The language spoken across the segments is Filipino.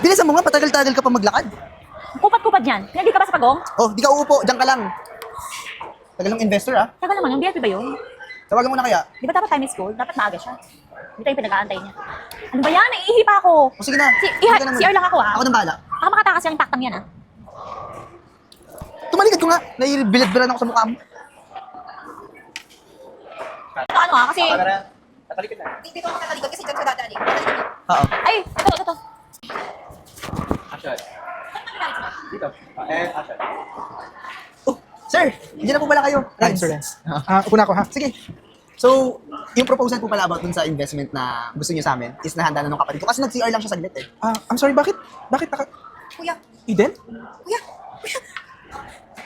Bilisan mo nga, patagal-tagal ka pa maglakad. Kupad-kupad yan. Pinagdi ka ba sa pagong? Oh, di ka uupo, diyan ka lang. Tagal ng investor ah. Tagal naman yung VIP ba yun? Tawagan mo na kaya. Di ba dapat time is gold? Dapat maaga siya. Hindi tayo pinag-aantay niya. Ano ba yan? Naiihi pa ako. O sige na. Sige ka na muna. CR lang ako ah. Ako nang bahala. Baka makatakas yung taktang yan ah. Tumalikad ko nga. Naibilad-bilad ako sa mukha mo. Ito ano ah, kasi... Natalikod na. Dito ako katalikod kasi dyan sa dadali. Oo. Ay, ito. Action. Dito. Action. Oh, sir, hindi na po pala kayo. Hi, Sir Renz. Upo na ako, ha? Sige. So, yung proposal po pala about dun sa investment na gusto niyo sa amin is nahanda na nung kapatid ko. Kasi nag-CR lang siya saglit eh. I'm sorry, bakit? Bakit naka... Kuya, Eden? kuya.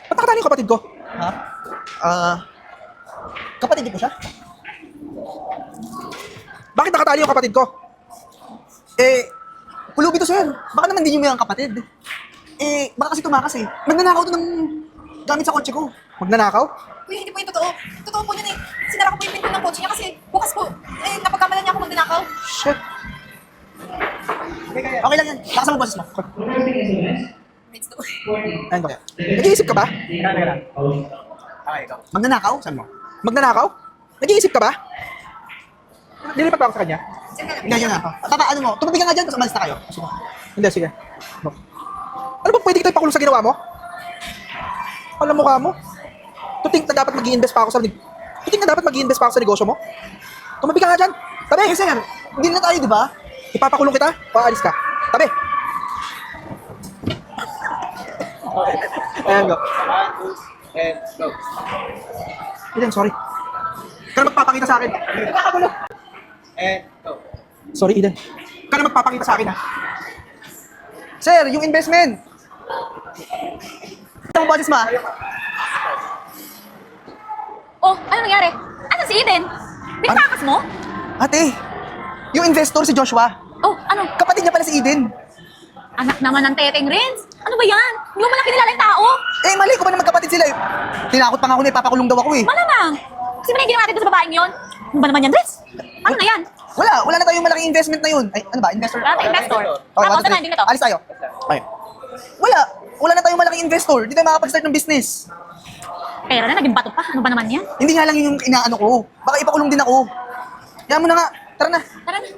Ba't nakatali yung kapatid ko? Ha? Kapatid niyo po siya? Bakit nakatali yung kapatid ko? Eh, pulubi to sir. Baka naman di niyo may ang kapatid. Eh, baka kasi tumakas eh. Magnanakaw to ng gamit sa kotse ko. Magnanakaw? Kuya, hindi po yung totoo. Totoo po yun eh. Sinara ko po yung pinto ng kotse niya kasi bukas po. Eh, napagkamalan niya ako magnanakaw. Shit. Okay lang yan. Lakas mo boses mo. Let's do. Ayun ko. Nag-iisip ka ba? Okay, go. Magnanakaw? Saan mo? Magnanakaw? Nag-iisip ka ba? Nilipat ba ako sa kanya? Diyan ka lang. Ganyan na. Papa, ano mo? Tumabi ka nga dyan, tapos umalis na kayo. Hindi, sige. Ano ba pwede kita ipakulong sa ginawa mo? Alam mo ka mo? To think na dapat mag-i-invest pa ako sa negosyo mo? Tumabi ka nga dyan. Tabi! Eh sir, hindi na tayo, di ba? Ipapakulong kita o aalis ka? Tabi! Ayan, go. 1, 2, and go. Eden, sorry. Ka na magpapakita sa akin. Nakakagulo. And go. Sorry, Eden. Ka na magpapakita sa akin, ha? Sir, yung investment. Ito mo boses mo ah. Oh, ano nangyari? Ano si Eden? Pinatakas mo? Ate, yung investor si Joshua. Oh, ano? Kapatid niya pala si Eden. Anak naman ng Teteng Renz. Ano ba yan? Hindi mo malaki nilala yung tao. Eh, mali ko pa na magkapatid sila eh. Tinakot pa nga ako na ipapakulong daw ako eh. Malamang. Kasi ba yung ginawa natin doon sa babaeng yon? Ano ba naman yan, Renz? Ano na yan? Wala na tayong malaking investment na yun. Ay, ano ba? Investor? Wala tayong investor. Okay, Tapos na, hindi na to. Alis tayo. Okay. Wala na tayong malaking investor. Hindi tayo makapag-start ng business. Pera na, naging bato pa. Ano ba naman yan? Hindi nga lang yun yung inaano ko. Baka ipakulong din ako. Kaya mo na nga. Tara na. Tara na.